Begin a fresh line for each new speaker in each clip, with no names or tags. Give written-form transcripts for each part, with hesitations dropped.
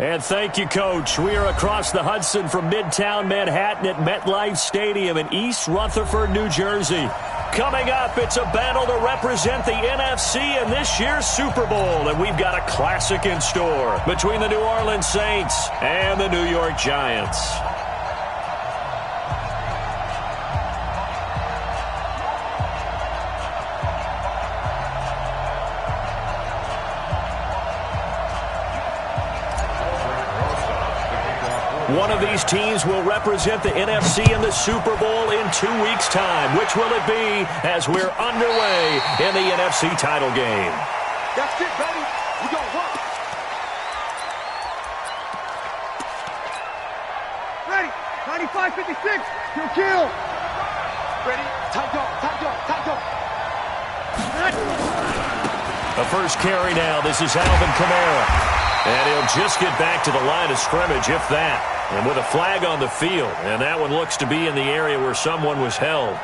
And thank you, Coach. We are across the Hudson from Midtown Manhattan at MetLife Stadium in East Rutherford, New Jersey. Coming up, it's a battle to represent the NFC in this year's Super Bowl, and we've got a classic in store between the New Orleans Saints and the New York Giants. One of these teams will represent the NFC in the Super Bowl in 2 weeks' time. Which will it be as we're underway in the NFC title game?
That's it, baby. We gonna work. Ready. 95-56. Kill. Ready. Tight dog.
The first carry now. This is Alvin Kamara. And he'll just get back to the line of scrimmage, if that. And with a flag on the field. And that one looks to be in the area where someone was held.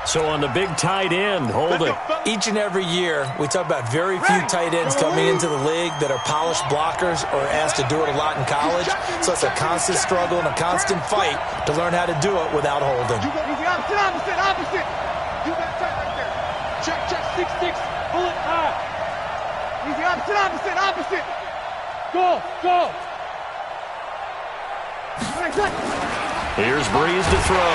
So on the big tight end, holding.
Each and every year, we talk about very few tight ends coming into the league that are polished blockers or asked to do it a lot in college. So it's a constant struggle and a constant fight to learn how to do it without holding.
Easy, opposite. You got tight right there. Check, 6-6. Bullet high. Easy, opposite. Go.
Here's Breeze to throw.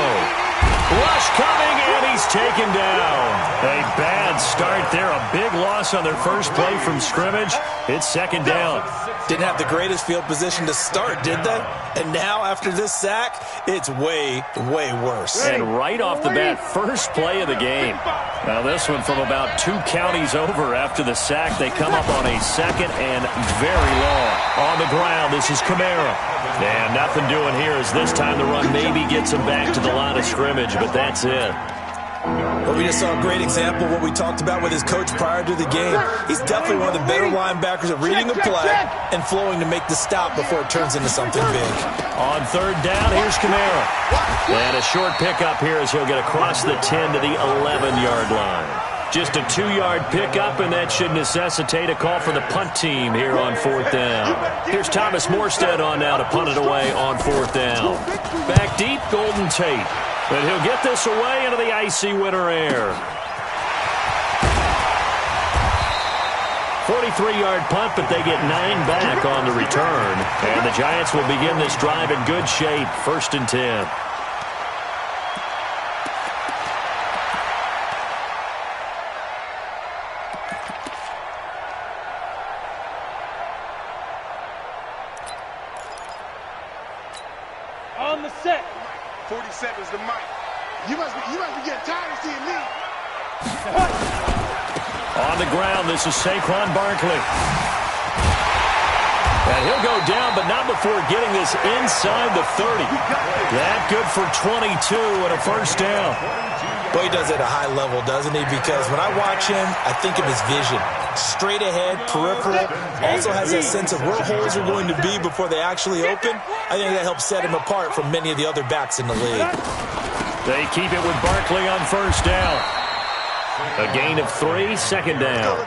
Rush coming, and he's taken down. A bad start there. A big loss on their first play from scrimmage. It's second down.
Didn't have the greatest field position to start, did they? And now, after this sack, it's way, way worse.
And right off the bat, first play of the game. Now this one from about 2 counties over after the sack. They come up on a second and very long. On the ground, this is Kamara. And nothing doing here as this time the run maybe gets him back to the line of scrimmage, but that's it.
But we just saw a great example of what we talked about with his coach prior to the game. He's definitely one of the better linebackers at reading a play and flowing to make the stop before it turns into something big.
On third down, here's Kamara. And a short pickup here as he'll get across the 10 to the 11-yard line. Just a 2-yard pickup, and that should necessitate a call for the punt team here on fourth down. Here's Thomas Morstead on now to punt it away on fourth down. Back deep, Golden Tate. But he'll get this away into the icy winter air. 43-yard punt, but they get 9 back on the return. And the Giants will begin this drive in good shape, 1st and 10.
On the set. 47's the mic. You must be getting tired of seeing me.
On the ground, this is Saquon Barkley. And he'll go down, but not before getting this inside the 30. That good for 22 and a first down.
Well, he does it at a high level, doesn't he? Because when I watch him, I think of his vision. Straight ahead, peripheral, also has that sense of where holes are going to be before they actually open. I think that helps set him apart from many of the other backs in the league.
They keep it with Barkley on first down. A gain of 3, second down.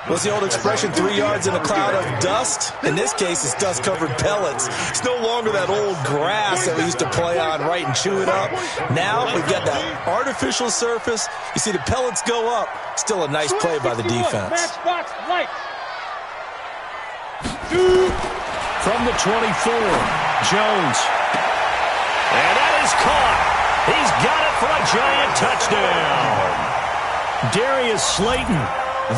What's the old expression, 3 yards in a cloud of dust? In this case, it's dust-covered pellets. It's no longer that old grass that we used to play on, right, and chew it up. Now we've got that artificial surface. You see the pellets go up. Still a nice play by the defense.
From the 24, Jones. And that is caught. He's got it for a Giant touchdown. Darius Slayton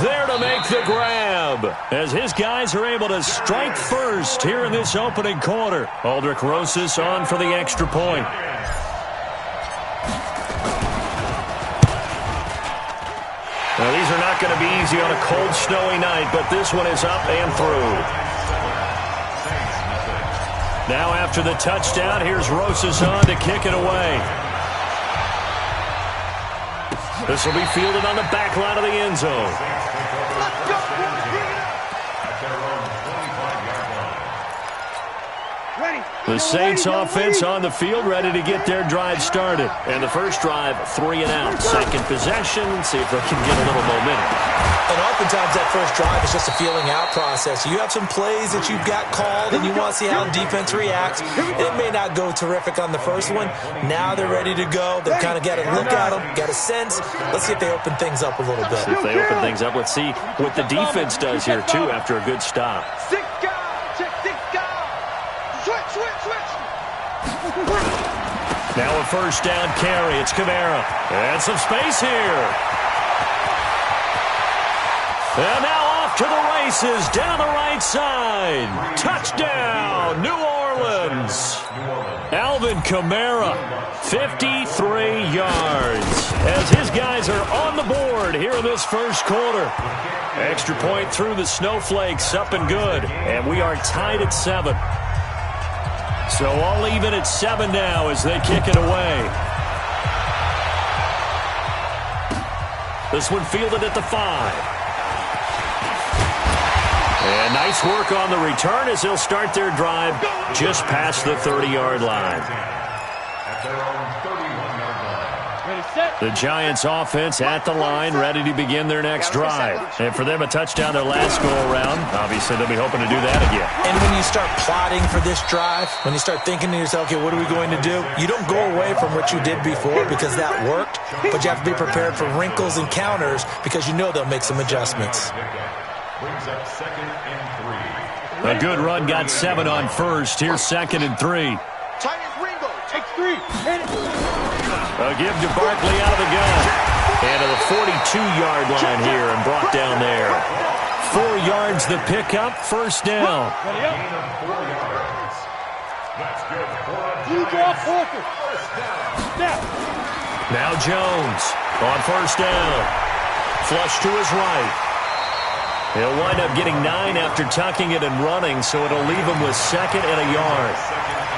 there to make the grab as his guys are able to strike first here in this opening quarter. Aldrick Rosas on for the extra point. Now, these are not going to be easy on a cold, snowy night, but this one is up and through. Now, after the touchdown, here's Rosas on to kick it away. This will be fielded on the back line of the end zone. The Saints offense on the field, ready to get their drive started. And the first drive, 3 and out. Second possession, see if they can get a little momentum.
And oftentimes that first drive is just a feeling out process. You have some plays that you've got called and you want to see how the defense reacts. It may not go terrific on the first one. Now they're ready to go. They've kind of got to look at them, got a sense. Let's see if they open things up a little bit.
If they open things up, let's see what the defense does here, too, after a good stop.
Six guys. Check six guys. Switch.
Now a first down carry. It's Kamara. And some space here. And now off to the races down the right side. Touchdown, New Orleans. Alvin Kamara, 53 yards. As his guys are on the board here in this first quarter. Extra point through the snowflakes, up and good. And we are tied at 7. So all even at 7 now as they kick it away. This one fielded at the 5. And nice work on the return as they'll start their drive just past the 30-yard line. The Giants offense at the line, ready to begin their next drive. And for them, a touchdown their last go-around. Obviously, they'll be hoping to do that again.
And when you start plotting for this drive, when you start thinking to yourself, okay, what are we going to do? You don't go away from what you did before because that worked, but you have to be prepared for wrinkles and counters because you know they'll make some adjustments.
A good run got 7 on first. Here's 2nd and 3.
X3.
A give to Barkley out of the gun. And to the 42-yard line here and brought down there. 4 yards the pickup, first down. Now Jones on first down. Flush to his right. He'll wind up getting 9 after tucking it and running, so it'll leave him with 2nd and a yard.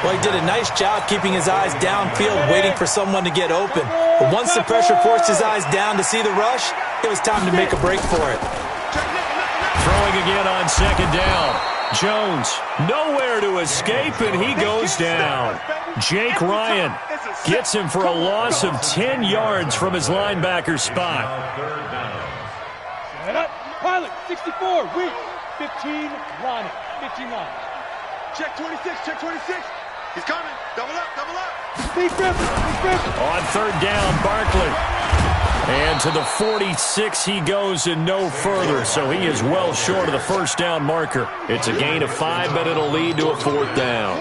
Well, he did a nice job keeping his eyes downfield, waiting for someone to get open. But once the pressure forced his eyes down to see the rush, it was time to make a break for it.
Throwing again on 2nd down. Jones, nowhere to escape, and he goes down. Jake Ryan gets him for a loss of 10 yards from his linebacker spot.
Pilot, 64, weak, 15, line, 15 line. Check 26. He's coming. Double up. Big grip.
On 3rd down, Barkley. And to the 46 he goes and no further, so he is well short of the first down marker. It's a gain of 5, but it'll lead to a 4th down.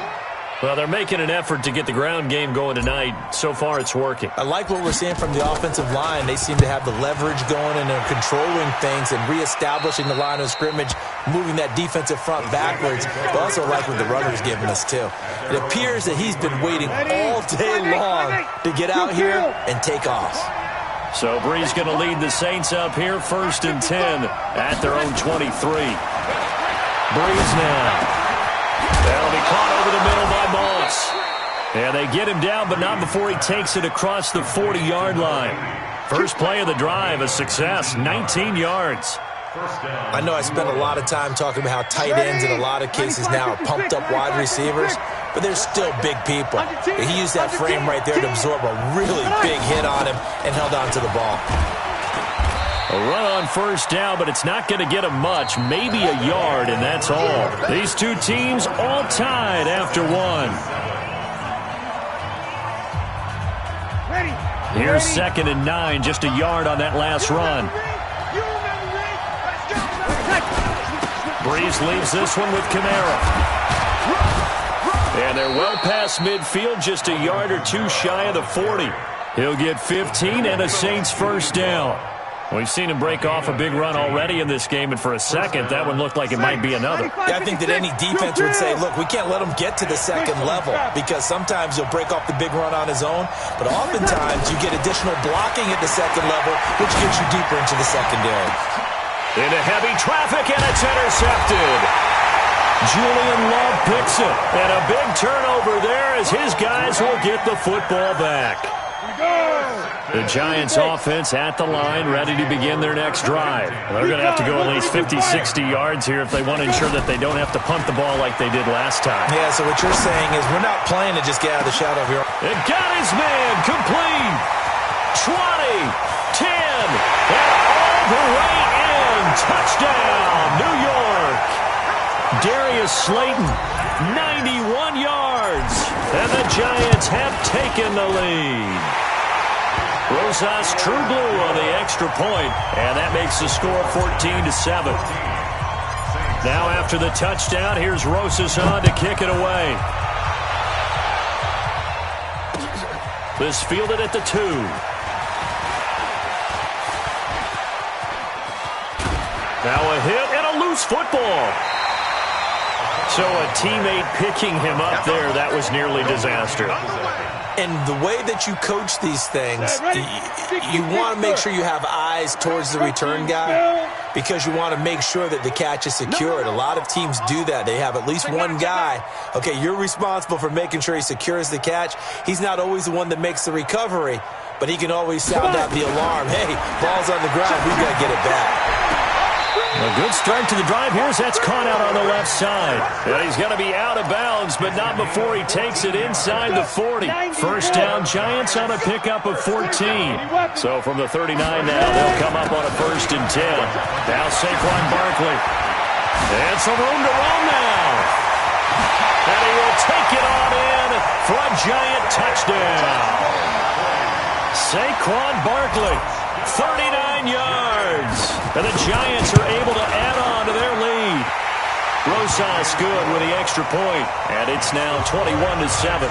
Well, they're making an effort to get the ground game going tonight. So far, it's working.
I like what we're seeing from the offensive line. They seem to have the leverage going, and they're controlling things and reestablishing the line of scrimmage, moving that defensive front backwards. But I also like what the runner's giving us, too. It appears that he's been waiting all day long to get out here and take off.
So Brees going to lead the Saints up here, 1st and 10 at their own 23. Brees now. That'll be caught over the middle by Moss. And they get him down, but not before he takes it across the 40-yard line. First play of the drive, a success, 19 yards.
I know I spent a lot of time talking about how tight ends in a lot of cases now are pumped up wide receivers, but they're still big people. He used that frame right there to absorb a really big hit on him and held on to the ball.
A run on first down, but it's not going to get him much, maybe a yard, and that's all. These two teams all tied after 1. Here's 2nd and 9, just a yard on that last run. Brees leaves this one with Kamara. And they're well past midfield, just a yard or 2 shy of the 40. He'll get 15 and a Saints first down. We've seen him break off a big run already in this game, and for a second, that one looked like it might be another.
Yeah, I think that any defense would say, look, we can't let him get to the second level because sometimes he'll break off the big run on his own, but oftentimes you get additional blocking at the second level, which gets you deeper into the secondary.
Into heavy traffic, and it's intercepted. Julian Love picks it, and a big turnover there as his guys will get the football back. The Giants offense at the line, ready to begin their next drive. They're going to have to go at least 50, 60 yards here if they want to ensure that they don't have to punt the ball like they did last time.
Yeah, so what you're saying is we're not playing to just get out of the shadow of your...
It got his man complete. 20, 10, and all the way in. touchdown, New York. Darius Slayton, 91 yards. And the Giants have taken the lead. Rosas True Blue on the extra point, and that makes the score 14-7. Now after the touchdown, here's Rosas on to kick it away. This fielded at the 2. Now a hit and a loose football. So a teammate picking him up there, that was nearly disaster.
And the way that you coach these things, you want to make sure you have eyes towards the return guy because you want to make sure that the catch is secured. A lot of teams do that. They have at least one guy. Okay, you're responsible for making sure he secures the catch. He's not always the one that makes the recovery, but he can always sound out the alarm. Hey, ball's on the ground. We've got to get it back.
A good start to the drive here as that's caught out on the left side. And he's going to be out of bounds, but not before he takes it inside the 40. First down, Giants on a pickup of 14. So from the 39 now, they'll come up on a 1st and 10. Now Saquon Barkley. And some room to run now. And he will take it on in for a Giant touchdown. Saquon Barkley, 39 yards. And the Giants are able to add on to their lead. Rosas good with the extra point, and it's now 21-7.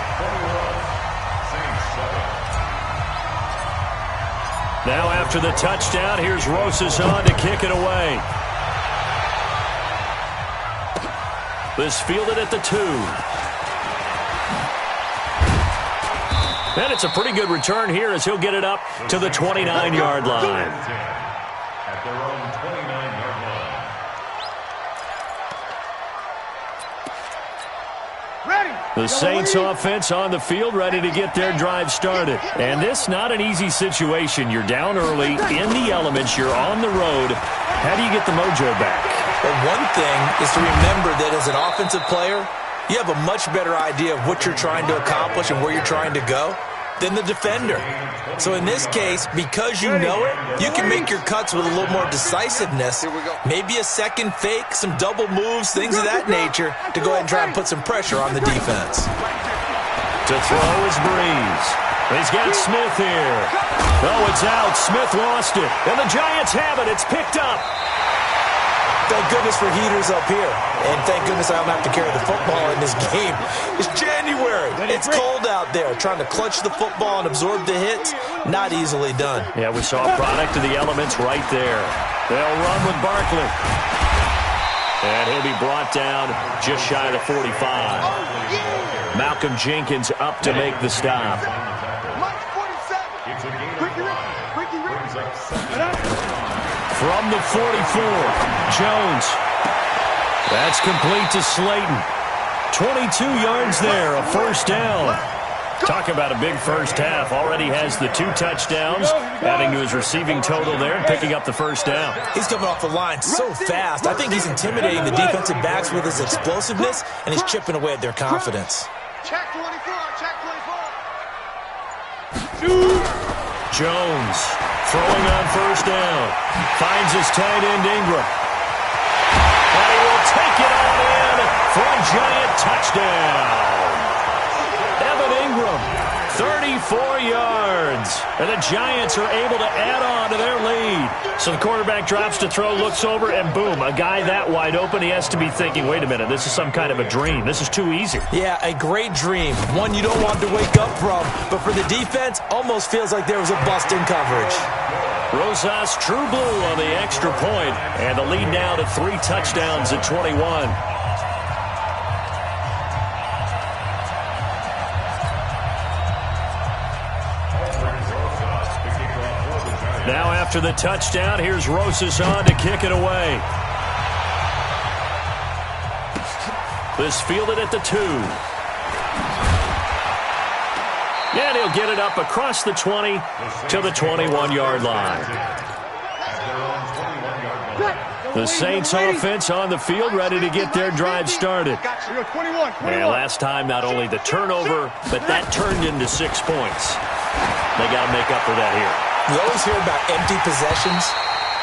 Now after the touchdown, here's Rosas on to kick it away. This fielded at the 2. And it's a pretty good return here as he'll get it up to the 29-yard line.
At their own 29-yard line.
Ready.
The Saints offense on the field ready to get their drive started. And this not an easy situation. You're down early, in the elements, you're on the road. How do you get the mojo back?
Well, one thing is to remember that as an offensive player, you have a much better idea of what you're trying to accomplish and where you're trying to go than the defender. So in this case, because you know it, you can make your cuts with a little more decisiveness. Maybe a second fake, some double moves, things of that nature to go ahead and try and put some pressure on the defense.
To throw is Breeze. He's got Smith here. Oh, it's out. Smith lost it. And the Giants have it. It's picked up.
Thank goodness for heaters up here. And thank goodness I don't have to carry the football in this game. It's January. It's cold out there. Trying to clutch the football and absorb the hits, not easily done.
Yeah, we saw a product of the elements right there. They'll run with Barkley. And he'll be brought down just shy of the 45. Malcolm Jenkins up to make the stop. From the 44, Jones. That's complete to Slayton. 22 yards there, a first down. Talk about a big first half. Already has the 2 touchdowns, adding to his receiving total there and picking up the first down.
He's coming off the line so fast. I think he's intimidating the defensive backs with his explosiveness, and he's chipping away at their confidence.
Check 24, check 24.
Jones throwing on first down. Finds his tight end Ingram. And he will take it on in for a Giant touchdown. Evan Ingram, 34 yards. And the Giants are able to add on to their lead. So the quarterback drops to throw, looks over, and boom, a guy that wide open, he has to be thinking, wait a minute, this is some kind of a dream. This is too easy.
Yeah, a great dream. One you don't want to wake up from. But for the defense, almost feels like there was a bust in coverage.
Rosas True Blue on the extra point, and the lead now to 3 touchdowns at 21. Now after the touchdown, here's Rosas on to kick it away. This fielded at the 2. And he'll get it up across the 20 to the 21-yard line. The Saints offense on the field ready to get their drive started. And last time, not only the turnover, but that turned into 6 points. They got to make up for that here.
We always hear about empty possessions.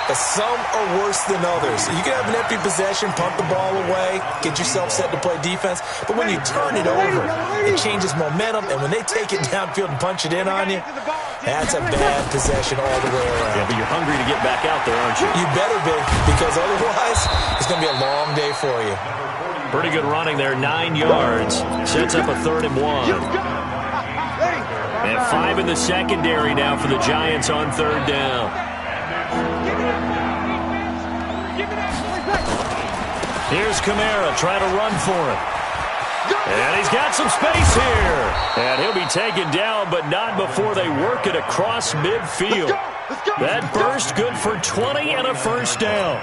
but some are worse than others. You can have an empty possession, punt the ball away, get yourself set to play defense, but when you turn it over, it changes momentum, and when they take it downfield and punch it in on you, that's a bad possession all the way around.
Yeah, but you're hungry to get back out there, aren't you?
You better be, because otherwise, it's going to be a long day for you.
Pretty good running there, 9 yards. Sets up a 3rd and 1. And 5 in the secondary now for the Giants on 3rd down. Here's Kamara trying to run for it. And he's got some space here. And he'll be taken down, but not before they work it across midfield. That burst good for 20 and a 1st down.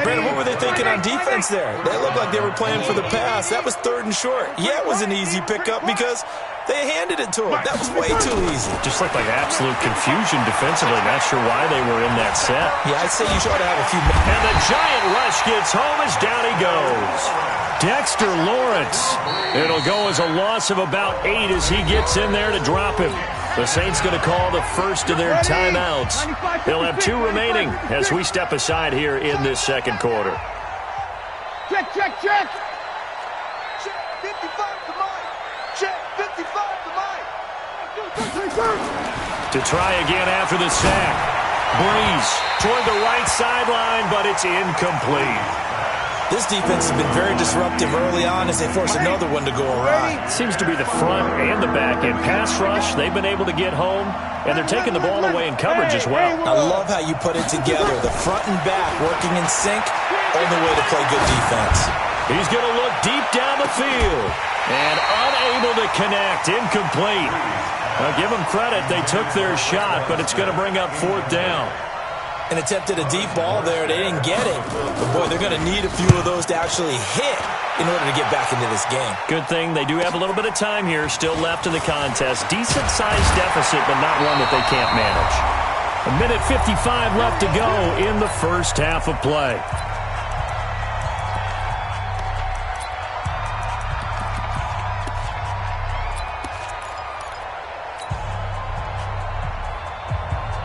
Brandon, what were they thinking on defense there? They looked like they were playing for the pass. That was 3rd and short. Yeah, it was an easy pickup because they handed it to him. That was way too easy.
Just looked like absolute confusion defensively. Not sure why they were in that set.
Yeah, I'd say you should have a few minutes.
And the Giant rush gets home as down he goes. Dexter Lawrence. It'll go as a loss of about 8 as he gets in there to drop him. The Saints going to call the first of their timeouts. They'll have 2 remaining as we step aside here in this 2nd quarter.
Check, check, check. Check 55 to mine. Check 55 to mine.
To try again after the sack. Breeze toward the right sideline, but it's incomplete.
This defense has been very disruptive early on as they force another one to go awry.
Seems to be the front and the back end. Pass rush, they've been able to get home, and they're taking the ball away in coverage as well.
I love how you put it together. The front and back working in sync, only way to play good defense.
He's going to look deep down the field and unable to connect. Incomplete. Now, give them credit. They took their shot, but it's going to bring up 4th down.
And attempted a deep ball there. They didn't get it. But, boy, they're going to need a few of those to actually hit in order to get back into this game.
Good thing they do have a little bit of time here still left in the contest. Decent-sized deficit, but not one that they can't manage. 1:55 left to go in the first half of play.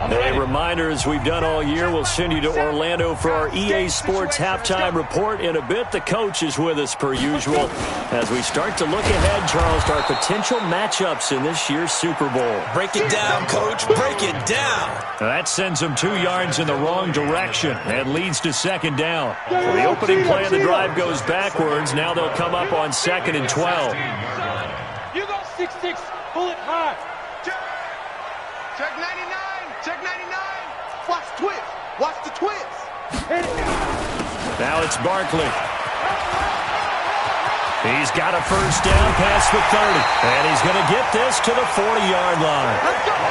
A reminder, as we've done all year, we'll send you to Orlando for our EA Sports halftime report. In a bit, the coach is with us per usual as we start to look ahead, Charles, to our potential matchups in this year's Super Bowl.
Break it down, Coach. Break it down.
That sends them 2 yards in the wrong direction and leads to 2nd down. Well, the opening play of the drive goes backwards. Now they'll come up on 2nd and 12.
You go 6-6, bullet high. Check 99. Check 99. Watch twist. Watch the twist.
Now it's Barkley. He's got a 1st down past the 30. And he's going to get this to the 40-yard line.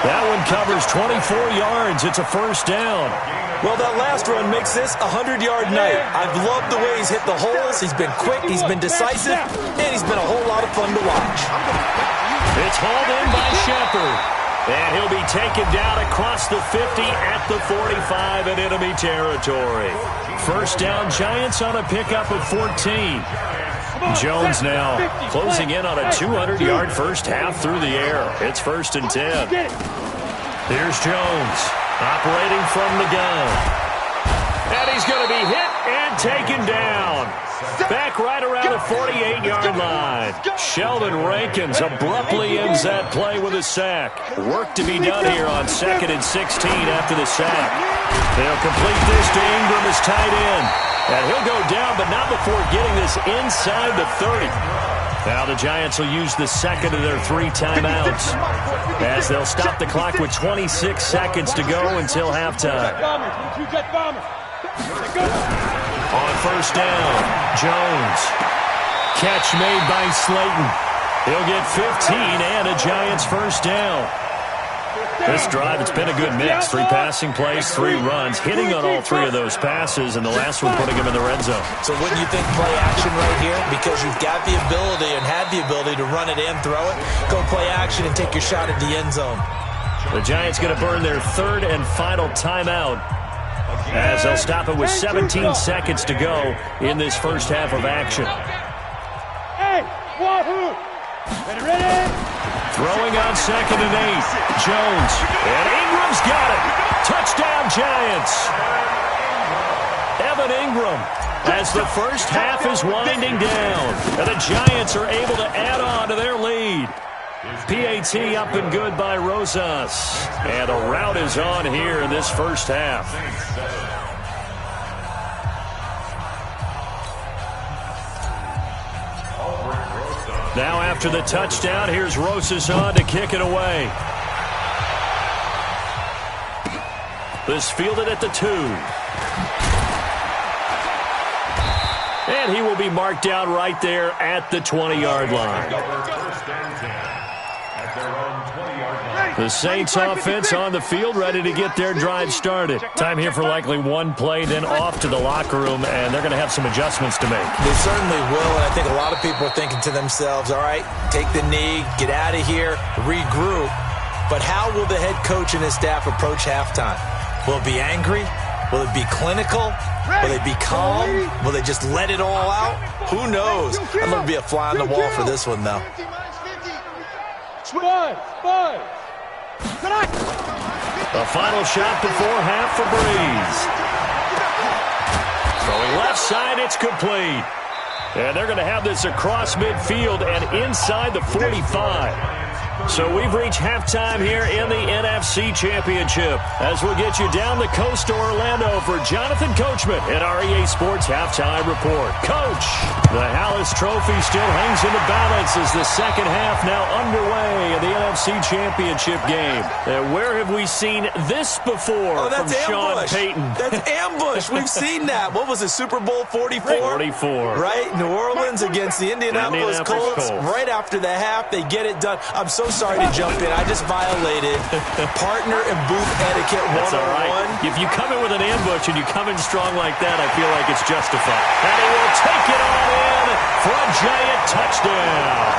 That one covers 24 yards. It's a 1st down.
Well, that last run makes this a 100-yard night. I've loved the way he's hit the holes. He's been quick. He's been decisive. And he's been a whole lot of fun to watch.
It's hauled in by Shepard. And he'll be taken down across the 50 at the 45 in enemy territory. 1st down, Giants on a pickup of 14. Jones now closing in on a 200-yard first half through the air. It's 1st and 10. Here's Jones operating from the gun. And he's going to be hit and taken down. Back right around the 48-yard line. Sheldon Rankins abruptly ends that play with a sack. Work to be done here on 2nd and 16 after the sack. They'll complete this to Ingram as tight end. And he'll go down, but not before getting this inside the 30. Now the Giants will use the 2nd of their 3 timeouts as they'll stop the clock with 26 seconds to go until halftime. On 1st down, Jones. Catch made by Slayton. He'll get 15 and a Giants 1st down. This drive, it's been a good mix. 3 passing plays, 3 runs, hitting on all 3 of those passes, and the last one putting him in the red zone.
So wouldn't you think play action right here? Because you've got the ability and had the ability to run it and throw it. Go play action and take your shot at the end zone.
The Giants going to burn their 3rd and final timeout as they'll stop it with 17 seconds to go in this first half of action.
Hey, Wahoo! Ready?
Throwing on 2nd and 8. Jones. And Ingram's got it. Touchdown, Giants. Evan Ingram, as the first half is winding down, and the Giants are able to add on to their lead. PAT up and good by Rosas. And a rout is on here in this first half. Now after the touchdown, here's Rosas on to kick it away. This fielded at the 2. And he will be marked down right there at the 20-yard line. The Saints offense on the field, ready to get their drive started. Time here for likely one play, then off to the locker room, and they're going to have some adjustments to make.
They certainly will, and I think a lot of people are thinking to themselves, all right, take the knee, get out of here, regroup. But how will the head coach and his staff approach halftime? Will it be angry? Will it be clinical? Will they be calm? Will they just let it all out? Who knows? I'm going to be a fly on the wall for this one, though.
A final shot before half for Breeze. Throwing left side, it's complete. And they're going to have this across midfield and inside the 45. So we've reached halftime here in the NFC Championship as we'll get you down the coast to Orlando for Jonathan Coachman at our EA Sports Halftime Report. Coach, the Hallis Trophy still hangs in the balance as the second half now underway in the NFC Championship game. And where have we seen this before from Sean Payton?
That's ambush. We've seen that. What was it, Super Bowl 44?
44.
Right? New Orleans against the Indianapolis Colts. Right after the half, they get it done. I'm so sorry to jump in. I just violated partner and booth etiquette 101.
That's all right. If you come in with an ambush and you come in strong like that, I feel like it's justified. And he will take it on in for a giant touchdown.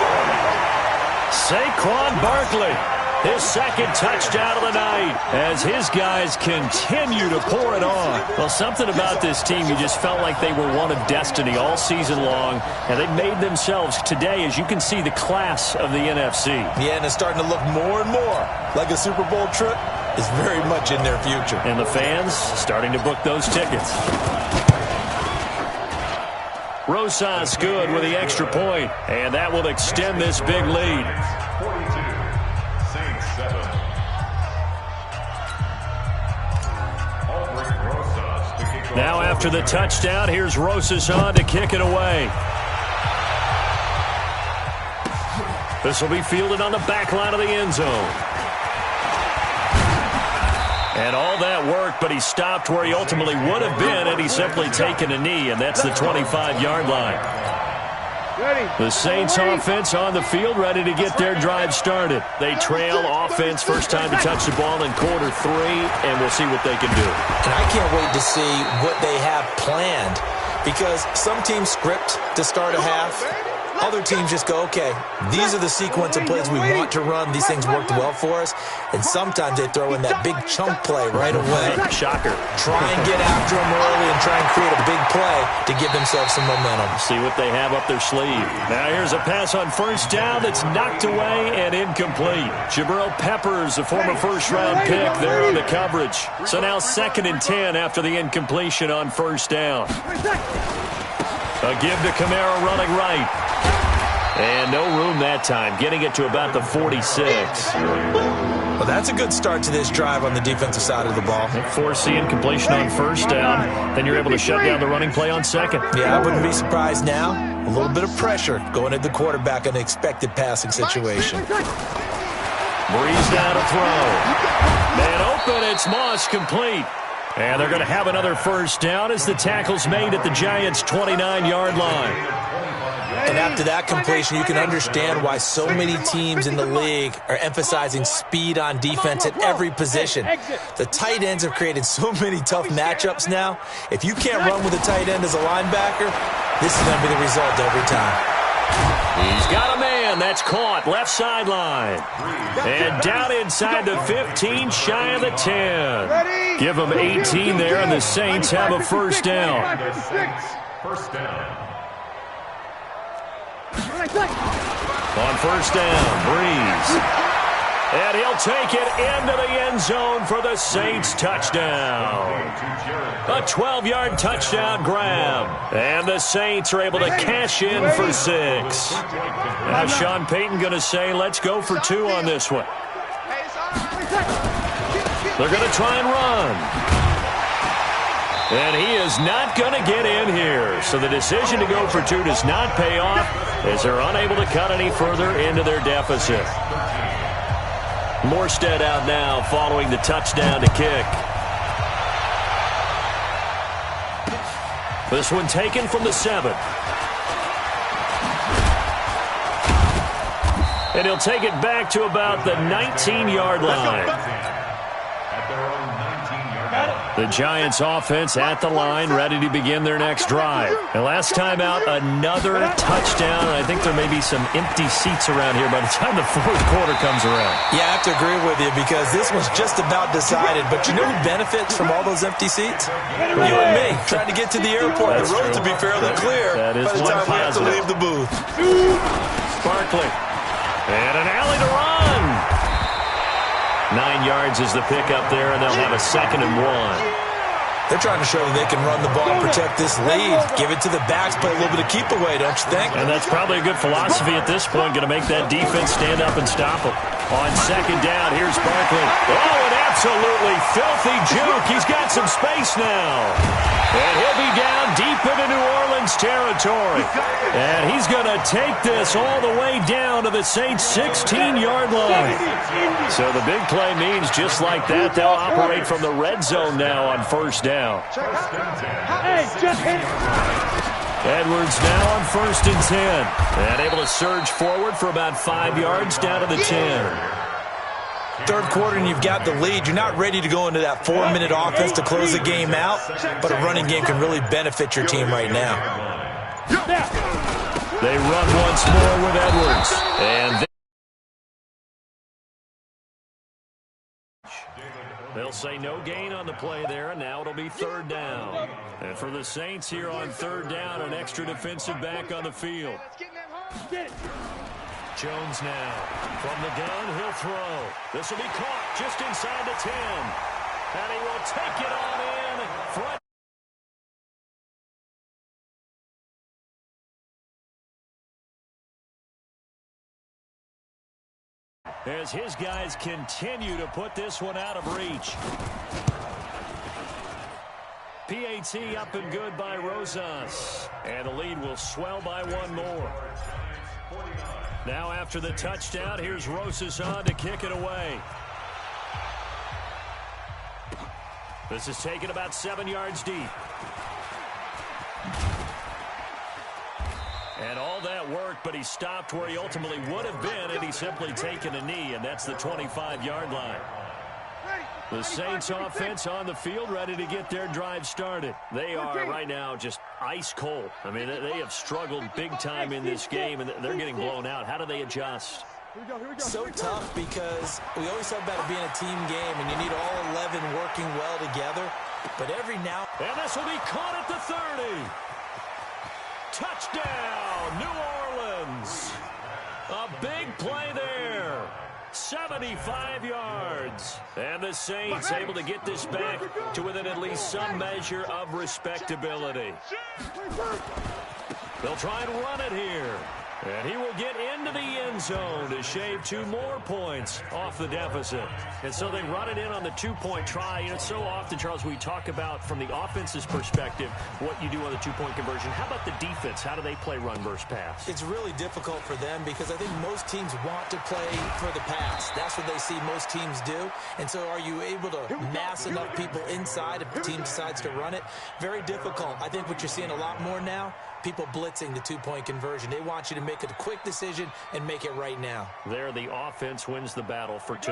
Saquon Barkley, his second touchdown of the night as his guys continue to pour it on. Well, something about this team, you just felt like they were one of destiny all season long, and they made themselves today, as you can see, the class of the NFC.
Yeah, and it's starting to look more and more like a Super Bowl trip is very much in their future.
And the fans starting to book those tickets. Rosas good with the extra point, and that will extend this big lead.
42, Saints 7. Aldrich Rosas to kick off.
Now after the touchdown, here's Rosas on to kick it away. This will be fielded on the back line of the end zone. And all that worked, but he stopped where he ultimately would have been had he simply taken a knee, and that's the 25-yard line. The Saints offense on the field, ready to get their drive started. They trail offense, first time to touch the ball in quarter 3, and we'll see what they can do.
And I can't wait to see what they have planned, because some teams script to start a half. Other teams just go, okay, these are the sequence of plays we want to run. These things worked well for us. And sometimes they throw in that big chunk play right away.
Shocker.
Try and get after them early and try and create a big play to give themselves some momentum.
See what they have up their sleeve. Now here's a pass on first down that's knocked away and incomplete. Jabril Peppers, a former first-round pick, there on the coverage. So now 2nd and 10 after the incompletion on first down. A give to Kamara running right. And no room that time, getting it to about the 46.
Well, that's a good start to this drive on the defensive side of the ball.
Force the incompletion on first down. Then you're able to shut down the running play on second.
Yeah, I wouldn't be surprised now. A little bit of pressure going at the quarterback in an expected passing situation.
Breeze down to throw. Man open, it's Moss complete. And they're going to have another first down as the tackle's made at the Giants' 29-yard line.
And after that completion, you can understand why so many teams in the league are emphasizing speed on defense at every position. The tight ends have created so many tough matchups now. If you can't run with a tight end as a linebacker, this is going to be the result every time.
He's got a man. That's caught. Left sideline. And down inside the 15, shy of the 10. Give them 18 there, and the Saints have a first down.
First down.
On first down, Breeze. And he'll take it into the end zone for the Saints touchdown. A 12-yard touchdown grab. And the Saints are able to cash in for 6. Now Sean Payton going to say, let's go for 2 on this one. They're going to try and run. And he is not going to get in here. So the decision to go for 2 does not pay off as they're unable to cut any further into their deficit. Morstead out now following the touchdown to kick. This one taken from the 7. And he'll take it back to about the 19-yard line. The Giants offense at the line, ready to begin their next drive. And last time out, another touchdown. I think there may be some empty seats around here by the time the fourth quarter comes around.
Yeah, I have to agree with you because this was just about decided. But you know who benefits from all those empty seats? You and me, trying to get to the airport.
That's
the roads
true.
will be fairly clear
that is
by the
one
time we have to
positive.
leave the booth.
Barkley. And an alley to run. 9 yards is the pickup there, and they'll have a 2nd and 1.
They're trying to show that they can run the ball and protect this lead. Give it to the backs, play a little bit of keep away, don't you think?
And that's probably a good philosophy at this point, going to make that defense stand up and stop them. On 2nd down, here's Barkley. Oh, an absolutely filthy juke. He's got some space now. And he'll be down deep into New Orleans territory. And he's going to take this all the way down to the Saints' 16-yard line. So the big play means just like that, they'll operate from the red zone now on 1st down. Edwards now on 1st and 10. And able to surge forward for about 5 yards down to the 10.
Third quarter and you've got the lead. You're not ready to go into that 4-minute offense to close the game out, but a running game can really benefit your team right now.
They run once more with Edwards. And they'll say no gain on the play there, and now it'll be 3rd down. And for the Saints here on 3rd down, an extra defensive back on the field. Jones now. From the gun, he'll throw. This will be caught just inside the 10. And he will take it on in. Front. As his guys continue to put this one out of reach. PAT up and good by Rosas. And the lead will swell by 1 more. Now after the touchdown, here's Rosas on to kick it away. This is taken about 7 yards deep. And all that work, but he stopped where he ultimately would have been had he simply taken a knee, and that's the 25-yard line. The Saints offense on the field ready to get their drive started. They are right now just ice cold. I mean, they have struggled big time in this game, and they're getting blown out. How do they adjust?
So tough because we always talk about it being a team game, and you need all 11 working well together. But every now...
And this will be caught at the 30. Touchdown, New Orleans. A big play there. 75 yards. And the Saints able to get this back to within at least some measure of respectability. They'll try and run it here. And he will get into the end zone to shave 2 more points off the deficit. And so they run it in on the 2-point try. You know, so often, Charles, we talk about from the offense's perspective what you do on the 2-point conversion. How about the defense? How do they play run versus pass?
It's really difficult for them because I think most teams want to play for the pass. That's what they see most teams do. And so are you able to mass enough people inside if the team decides to run it? Very difficult. I think what you're seeing a lot more now, people blitzing the 2-point conversion. They want you to make a quick decision and make it right now.
There, the offense wins the battle for 2.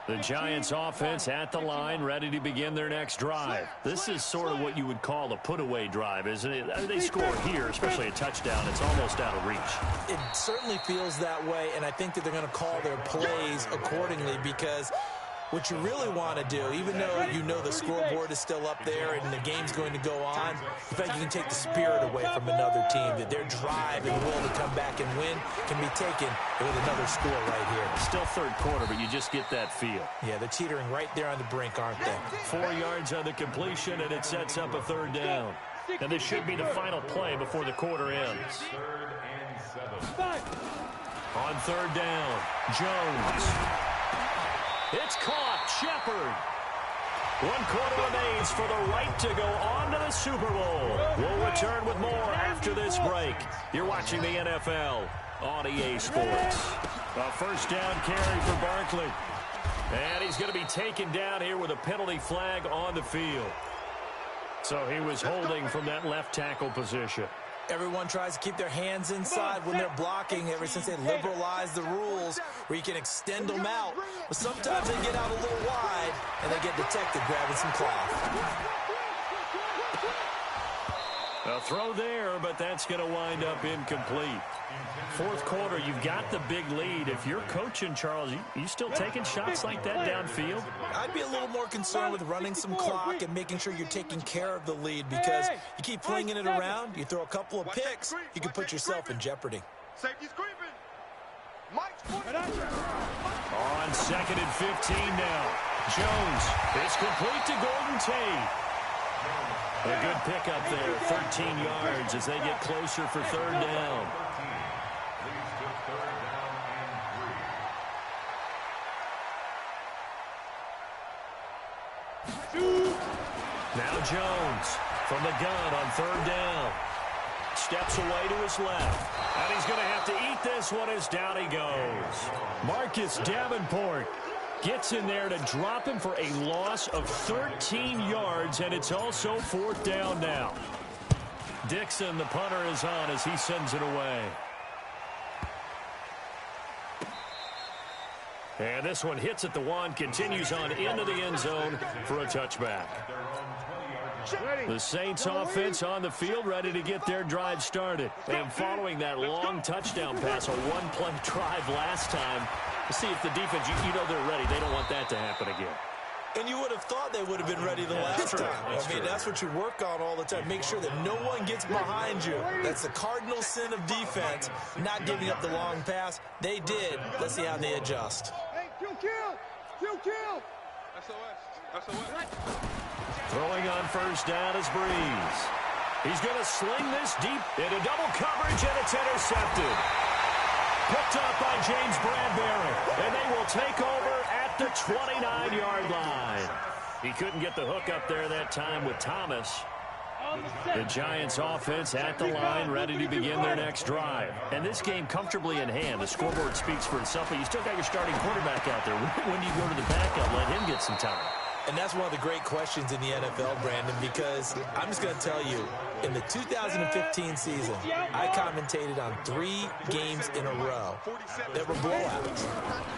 The Giants offense at the line, ready to begin their next drive. This is sort of what you would call a put-away drive, isn't it? They score here, especially a touchdown. It's almost out of reach.
It certainly feels that way, and I think that they're going to call their plays accordingly because what you really want to do, even though you know the scoreboard is still up there and the game's going to go on, in fact, you can take the spirit away from another team, that their drive and will to come back and win can be taken with another score right here.
Still third quarter, but you just get that feel.
Yeah, they're teetering right there on the brink, aren't they?
4 yards on the completion, and it sets up a third down. And this should be the final play before the quarter ends.
3rd and 7.
On third down, Jones. It's caught. Shepard. 1 quarter remains for the right to go on to the Super Bowl. We'll return with more after this break. You're watching the NFL on EA Sports. A first down carry for Barkley. And he's going to be taken down here with a penalty flag on the field. So he was holding from that left tackle position.
Everyone tries to keep their hands inside when they're blocking ever since they liberalized the rules where you can extend them out. But sometimes they get out a little wide and they get detected grabbing some cloth.
A throw there, but that's going to wind up incomplete. Fourth quarter, you've got the big lead. If you're coaching, Charles, you still taking shots like that downfield?
I'd be a little more concerned with running some clock and making sure you're taking care of the lead, because you keep flinging it around, you throw a couple of picks, you can put yourself in jeopardy.
Safety's creeping. Mike's
On 2nd and 15 now. Jones. It's complete to Golden Tate. A good pickup there, 13 yards as they get closer for third down.
Leads to 3rd down and 3.
Now Jones from the gun on third down. Steps away to his left. And he's going to have to eat this one as down he goes. Marcus Davenport gets in there to drop him for a loss of 13 yards, and it's also fourth down now. Dixon, the punter, is on as he sends it away. And this one hits at the 1, continues on into the end zone for a touchback. The Saints offense on the field, ready to get their drive started. And following that long touchdown pass, a one-play drive last time, to see if the defense, you know they're ready. They don't want that to happen again.
And you would have thought they would have been ready the last time. That's what you work on all the time. Make sure that no one gets behind you. That's the cardinal sin of defense, not giving up the long pass. They did. Let's see how they adjust.
Hey, kill. SOS.
Throwing on first down is Breeze. He's going to sling this deep into double coverage, and it's intercepted. Picked up by James Bradbury, and they will take over at the 29-yard line. He couldn't get the hook up there that time with Thomas. The Giants offense at the line, ready to begin their next drive. And this game comfortably in hand. The scoreboard speaks for itself, but you still got your starting quarterback out there. When do you go to the backup, let him get some time?
And that's one of the great questions in the NFL, Brandon, because I'm just going to tell you, in the 2015 season, I commentated on 3 games in a row that were blowouts.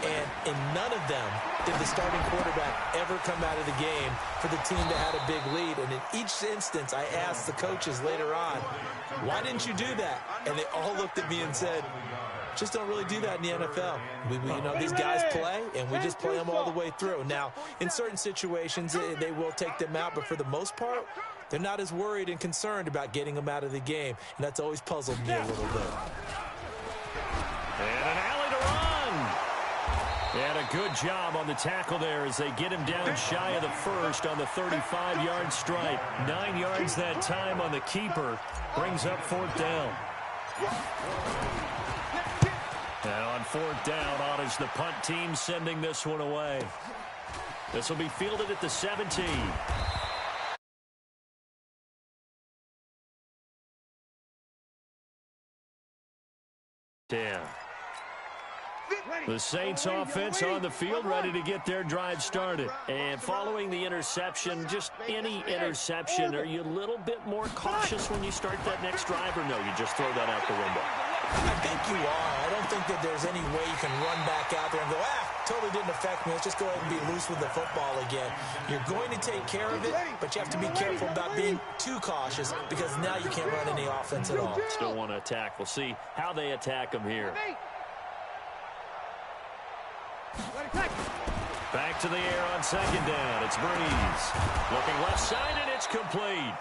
And in none of them did the starting quarterback ever come out of the game for the team that had a big lead. And in each instance, I asked the coaches later on, why didn't you do that? And they all looked at me and said, just don't really do that in the NFL. These guys play, and we just play them all the way through. Now, in certain situations, they will take them out, but for the most part, they're not as worried and concerned about getting them out of the game, and that's always puzzled me a little bit.
And an alley to run. And a good job on the tackle there as they get him down shy of the first on the 35-yard stripe. 9 yards that time on the keeper. Brings up fourth down. And on fourth down, on is the punt team sending this one away. This will be fielded at the 17. The Saints offense on the field, ready to get their drive started. And following the interception, just any interception, are you a little bit more cautious when you start that next drive, or no, you just throw that out the window?
I think you are. I don't think that there's any way you can run back out there and go, totally didn't affect me. Let's just go ahead and be loose with the football again. You're going to take care of it, but you have to be careful about being too cautious, because now you can't run any offense at all.
Still want to attack. We'll see how they attack them here. Back to the air on second down. It's Breeze. Looking left side, and it's complete.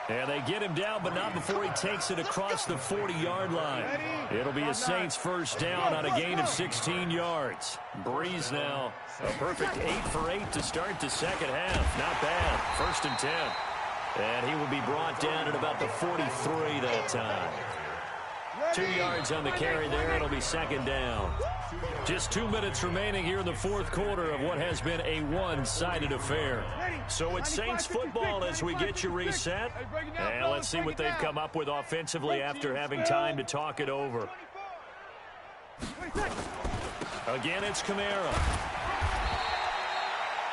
And they get him down, but not before he takes it across the 40-yard line. It'll be a Saints first down on a gain of 16 yards. Breeze now, a perfect 8 for 8 to start the second half. Not bad. 1st and 10. And he will be brought down at about the 43 that time. 2 yards on the carry there. It'll be second down. Just 2 minutes remaining here in the fourth quarter of what has been a one-sided affair. So it's Saints football as we get you reset. And let's see what they've come up with offensively after having time to talk it over. Again, it's Kamara.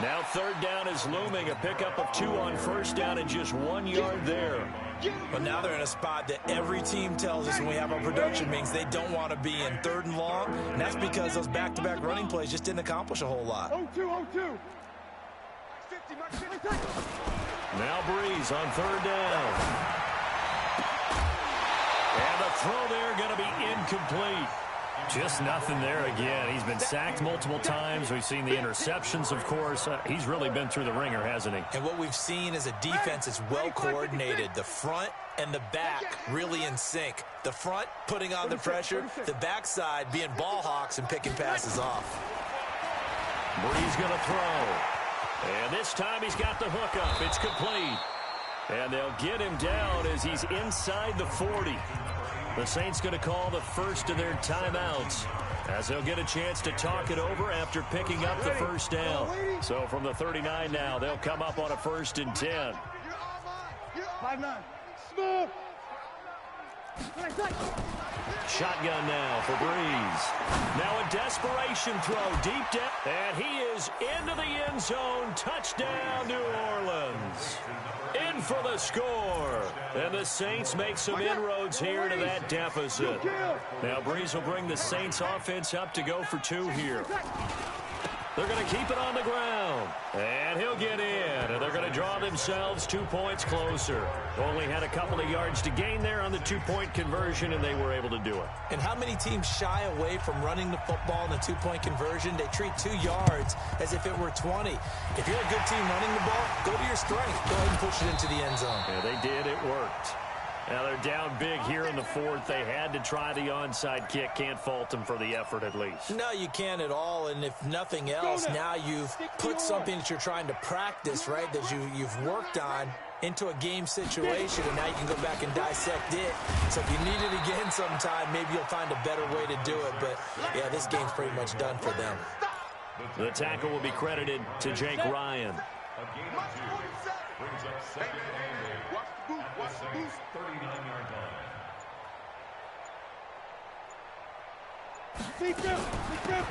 Now 3rd down is looming. A pickup of 2 on 1st down and just 1 yard there.
But now they're in a spot that every team tells us when we have our production meetings they don't want to be in, 3rd and long. And that's because those back-to-back running plays just didn't accomplish a whole lot.
0-2.
Now Breeze on 3rd down. And the throw there going to be incomplete. Just nothing there again. He's been sacked multiple times. We've seen the interceptions, of course. He's really been through the ringer, hasn't he?
And what we've seen is a defense that's well coordinated. The front and the back really in sync. The front putting on the pressure, the backside being ball hawks and picking passes off.
Breeze going to throw. And this time he's got the hook up. It's complete. And they'll get him down as he's inside the 40. The Saints going to call the first of their timeouts as they'll get a chance to talk it over after picking up the first down. So from the 39 now, they'll come up on a 1st and 10.
5-9. Smooth.
Shotgun now for Breeze. Now a desperation throw deep down. And he is into the end zone. Touchdown, New Orleans. In for the score. And the Saints make some inroads here to that deficit. Now Breeze will bring the Saints offense up to go for 2 here. They're going to keep it on the ground. And he'll get in. And they're going to draw themselves 2 points closer. Only had a couple of yards to gain there on the 2-point conversion, and they were able to do it.
And how many teams shy away from running the football in the 2-point conversion? They treat 2 yards as if it were 20. If you're a good team running the ball, go to your strength. Go ahead and push it into the end zone.
Yeah, they did. It worked. Now they're down big here in the 4th. They had to try the onside kick. Can't fault them for the effort at least.
No, you can't at all. And if nothing else, now you've put something that you're trying to practice, right, that you've worked on into a game situation, and now you can go back and dissect it. So if you need it again sometime, maybe you'll find a better way to do it. But, yeah, this game's pretty much done for them.
The tackle will be credited to Jake Ryan.
A gain of 2 brings up 2nd and 8. The Saints 39-yard line.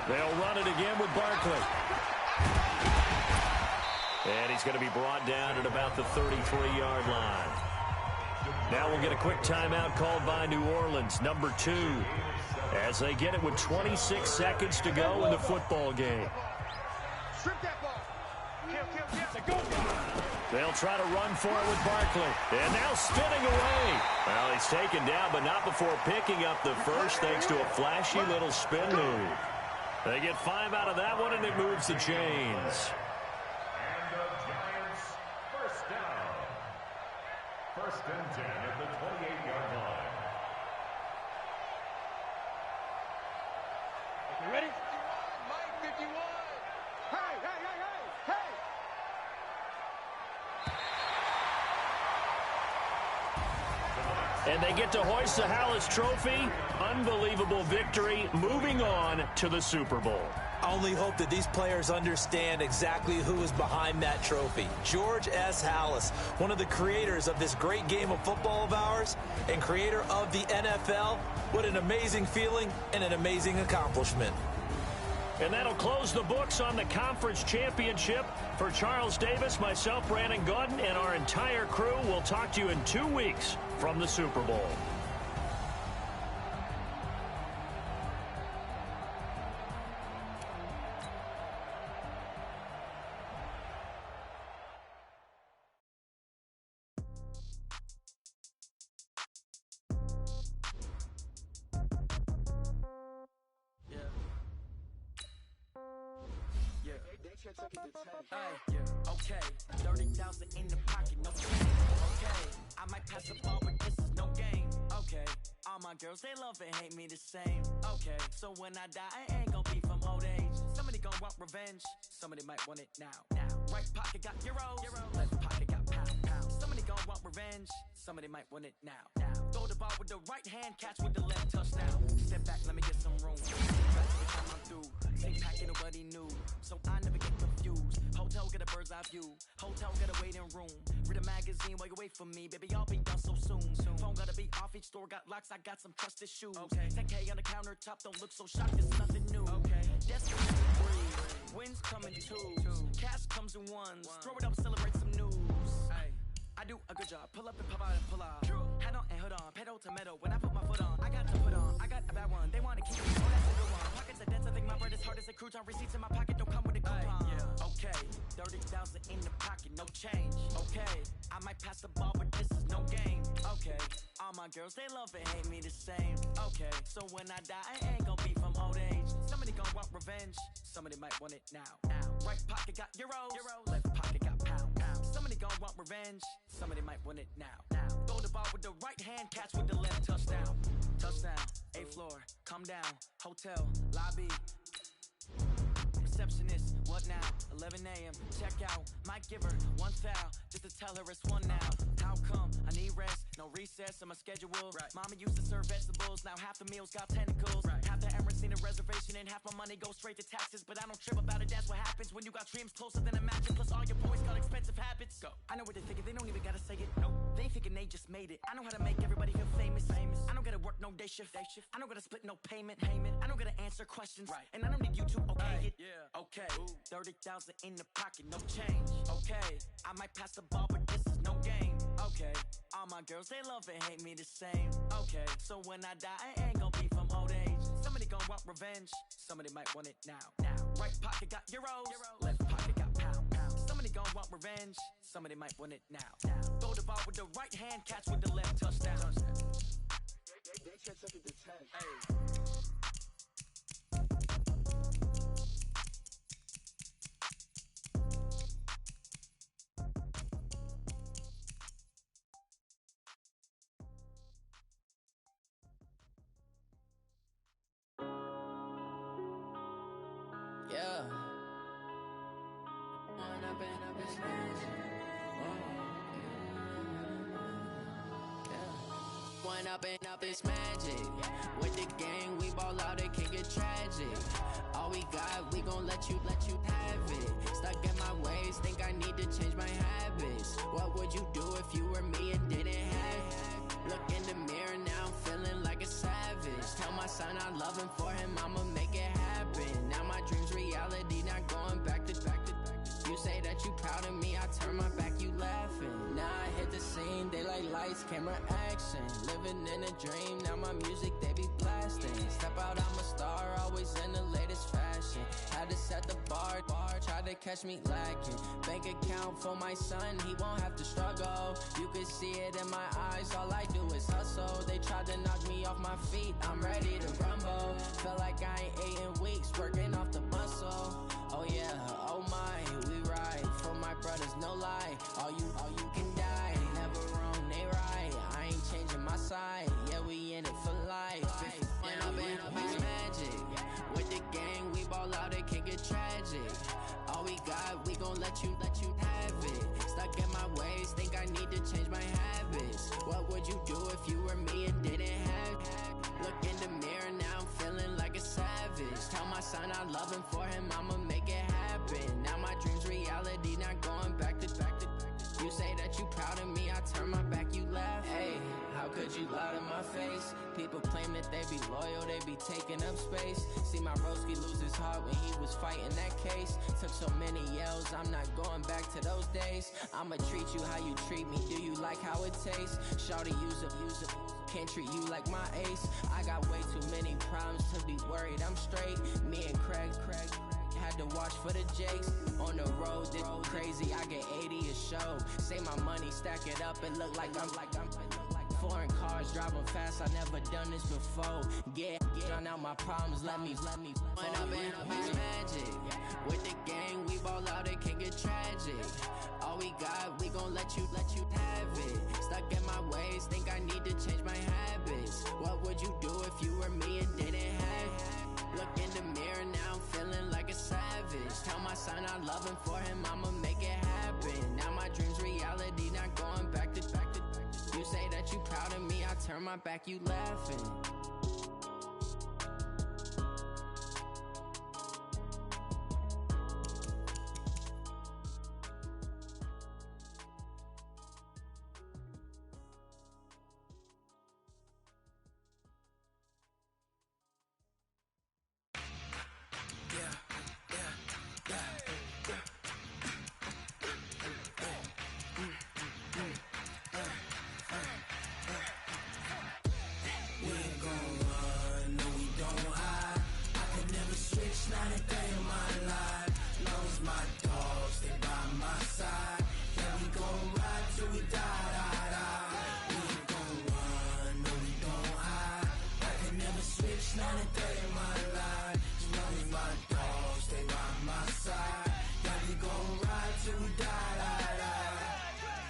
They'll run it again with Barkley. And he's going to be brought down at about the 33-yard line. Now we'll get a quick timeout called by New Orleans, number 2, as they get it with 26 seconds to go in the football game. They'll try to run for it with Barkley. And now spinning away. Well, he's taken down, but not before picking up the first thanks to a flashy little spin move. They get 5 out of that one, and it moves the chains.
And the Giants first down. 1st and 10 at the 28-yard line.
You ready? 51, Mike, 51. Hey, hey, hey, hey, hey.
And they get to hoist the Hallis Trophy. Unbelievable victory. Moving on to the Super Bowl.
I only hope that these players understand exactly who is behind that trophy. George S. Hallis, one of the creators of this great game of football of ours and creator of the NFL. What an amazing feeling and an amazing accomplishment.
And that'll close the books on the conference championship. For Charles Davis, myself, Brandon Gaudin, and our entire crew, we'll talk to you in 2 weeks from the Super Bowl.
Hey, okay, 30,000 in the pocket, no change. Okay, I might pass the ball, but this is no game. Okay, all my girls, they love and hate me the same. Okay, so when I die, I ain't gon' be from old age. Somebody gon' want revenge, somebody might want it now. Right pocket got euros, left pocket got pound. Somebody gon' want revenge, somebody might want it now. Throw the ball with the right hand, catch with the left, touchdown. Step back, let me get some room. Back to the time I'm through. Same packet of what he knew, so I never get confused. Hotel get a bird's eye view, hotel get a waiting room. Read a magazine while you wait for me, baby, I'll be done so soon. Phone gotta be off, each store got locks, I got some trusted shoes. 10K on the countertop, don't look so shocked, it's nothing new. Desperate to breathe, wins come in twos, cash comes in ones. Throw it up, celebrate some news. I do a good job, pull up and pop out and pull out. Head on and hood on, pedal to metal. When I put my foot on, I got to put on. I got a bad one, they wanna keep me. Oh, that's a good one. Pockets are dense, I think my bread is hard as a crouton. Receipts in my pocket don't come with a coupon. Okay, 30,000 in the pocket, no change. Okay, I might pass the ball, but this is no game. Okay, all my girls, they love and hate me the same. Okay, so when I die, I ain't gon' be from old age. Somebody gon' want revenge, somebody might want it now. Right pocket got euros, left pocket got pound. Somebody gon' want revenge, somebody might want it now. Throw the ball with the right hand, catch with the left, touchdown. Touchdown, 8th floor, come down, hotel, lobby. Receptionist, what now? 11 a.m. Check out, might give her one foul just to tell her it's one now. How come? I need rest, no recess in my schedule. Mama used to serve vegetables, now half the meals got tentacles. Half the Emirates need a reservation and half my money goes straight to taxes. But I don't trip about it, that's what happens when you got dreams closer than imagine. Plus all your boys got expensive habits. Go. I know what they're thinking, they don't even gotta say it. Nope. They thinking they just made it. I know how to make everybody feel famous. I don't gotta work no day shift. I don't gotta split no payment. I don't gotta answer questions. And I don't need you to okay it. Okay, 30,000 in the pocket, no change. Okay, I might pass the ball, but this is no game. Okay, all my girls, they love and hate me the same. Okay, so when I die, I ain't gon' be from old age. Somebody gon' want revenge, somebody might want it now. Right pocket got euros, left pocket got pound. Somebody gon' want revenge, somebody might want it now. Throw the ball with the right hand, catch with the left, touchdown.
They catch up at the 10.
Up it's magic. With the gang, we ball out, it can get tragic. All we got, we gon' let you have it. Stuck in my ways, think I need to change my habits. What would you do if you were me and didn't have it? Look in the mirror, now I'm feeling like a savage. Tell my son I love him, for him I'ma make it happen. Now my dream's reality, not going back to. You say that you proud of me, I turn my back, you laughing. Now I hit the scene, they like lights, camera, action. Living in a dream, now my music, they be blasting. Step out, I'm a star, always in the latest fashion. Had to set the bar, try to catch me lacking. Bank account for my son, he won't have to struggle. You can see it in my eyes, all I do is hustle. They tried to knock me off my feet, I'm ready to rumble. Feel like I ain't ate in weeks, working off the muscle. Oh yeah, oh my, we ride for my brothers, no lie. All you can die, never wrong, they right. I ain't changing my side, yeah, we in it for life. When up it's magic. With the gang, we ball out, it can get tragic. All we got, we gon' let you have it. Stuck in my ways, think I need to change my habits. What would you do if you were me and didn't have it? Look in the mirror, now I'm feeling like a savage. Tell my son I love him, for him I'ma make it happen. Now my dream's reality, not going back to. You say that you proud of me, I turn my back, you laugh. Hey, how could you lie to my face? People claim that they be loyal, they be taking up space. See my broski lose his heart when he was fighting that case. Took so many yells, I'm not going back to those days. I'ma treat you how you treat me, do you like how it tastes? Shawty, use it. Can't treat you like my ace. I got way too many problems to be worried, I'm straight. Me and Craig had to watch for the Jakes. On the road, this crazy, I get 80 a show. Say my money, stack it up, it look like I'm foreign cars, driving fast, I never done this before. Yeah, drown out my problems, let me. When up it's magic. With the gang, we ball I'm loving for him, I'ma make it happen. Now my dream's reality, not going back to. You say that you proud of me, I turn my back, you laughing.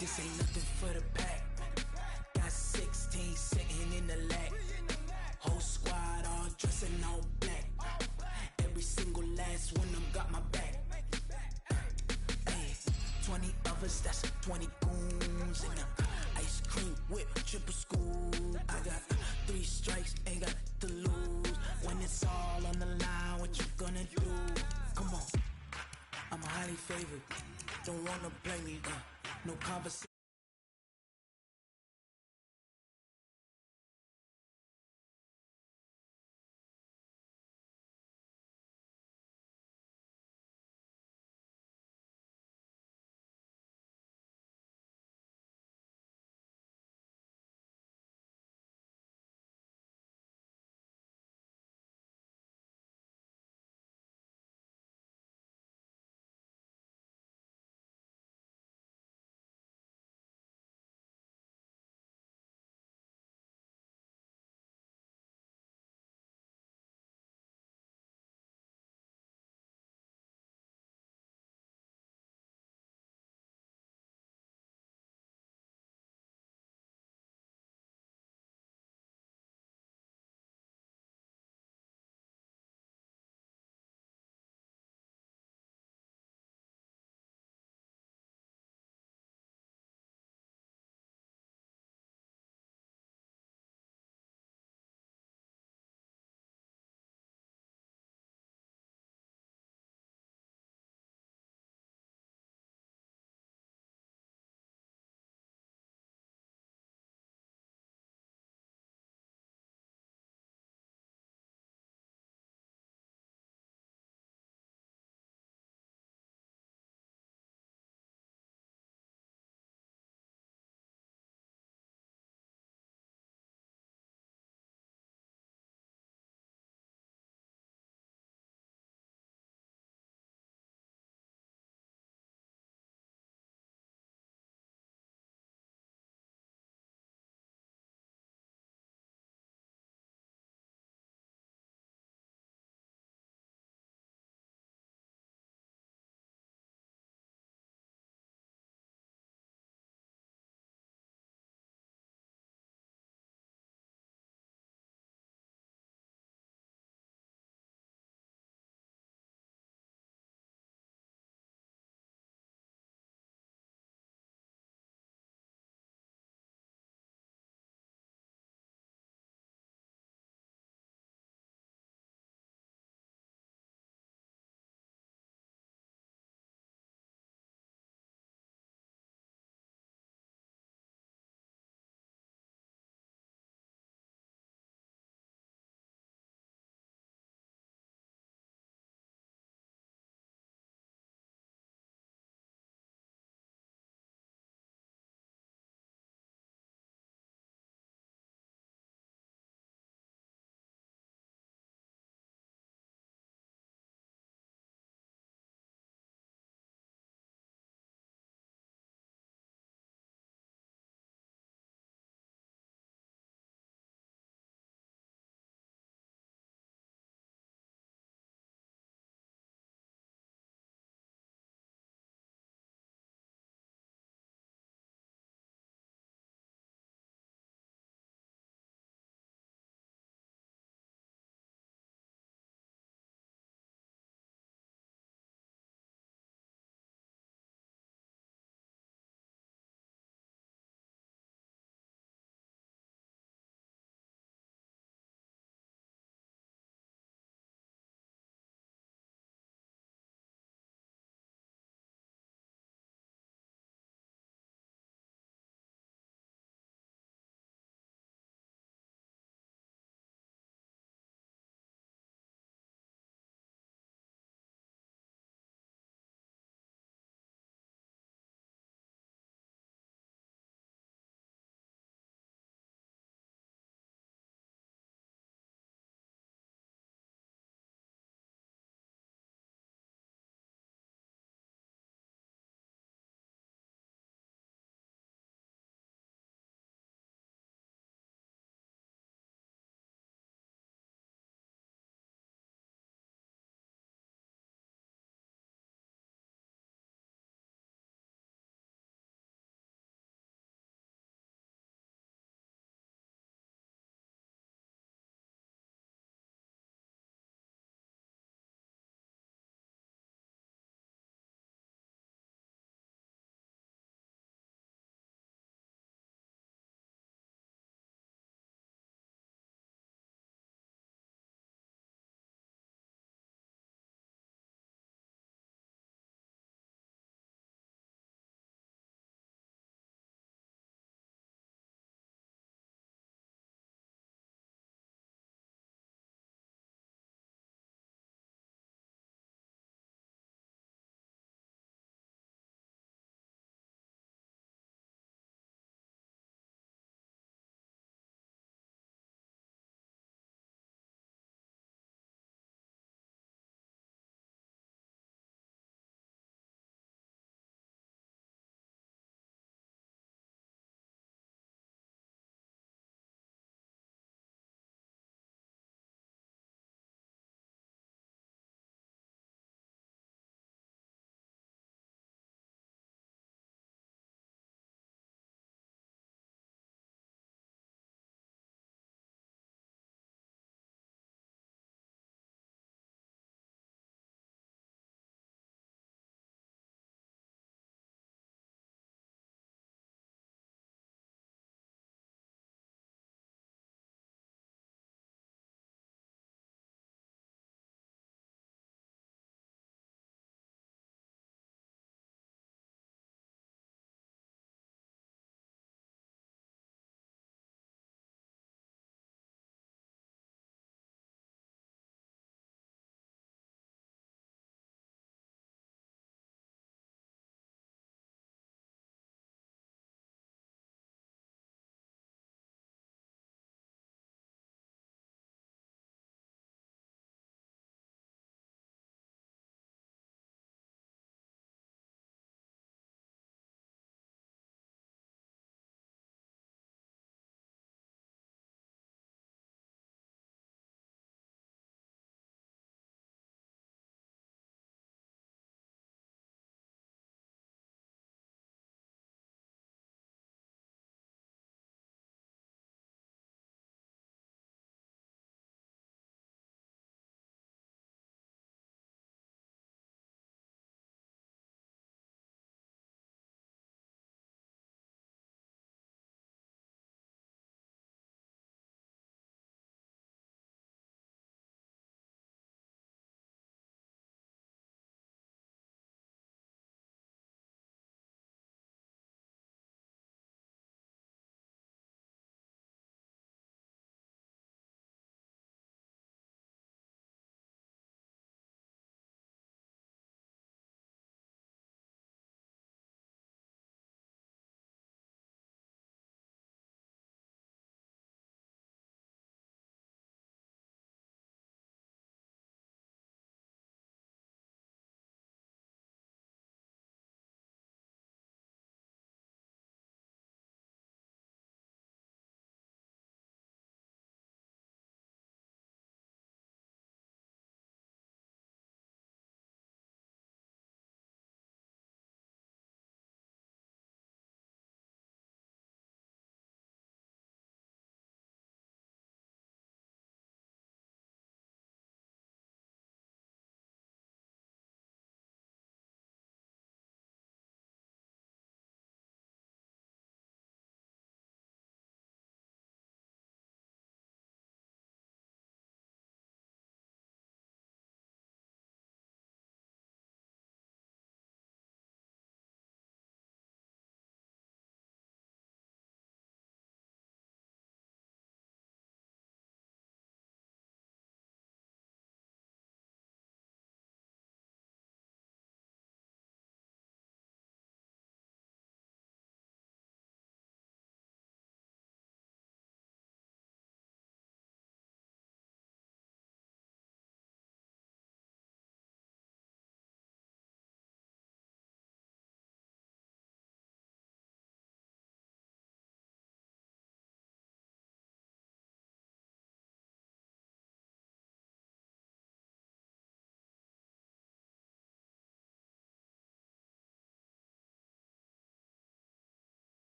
This ain't nothing for the pack. Got 16 sitting in the lap. Whole squad all dressing all black. Every single last one of them got my back. Hey, 20 of us, that's 20 goons. And ice cream whip, triple school. I got 3 strikes, ain't got to lose. When it's all on the line, what you gonna do? Come on, I'm highly favored. Don't wanna play me, no conversation.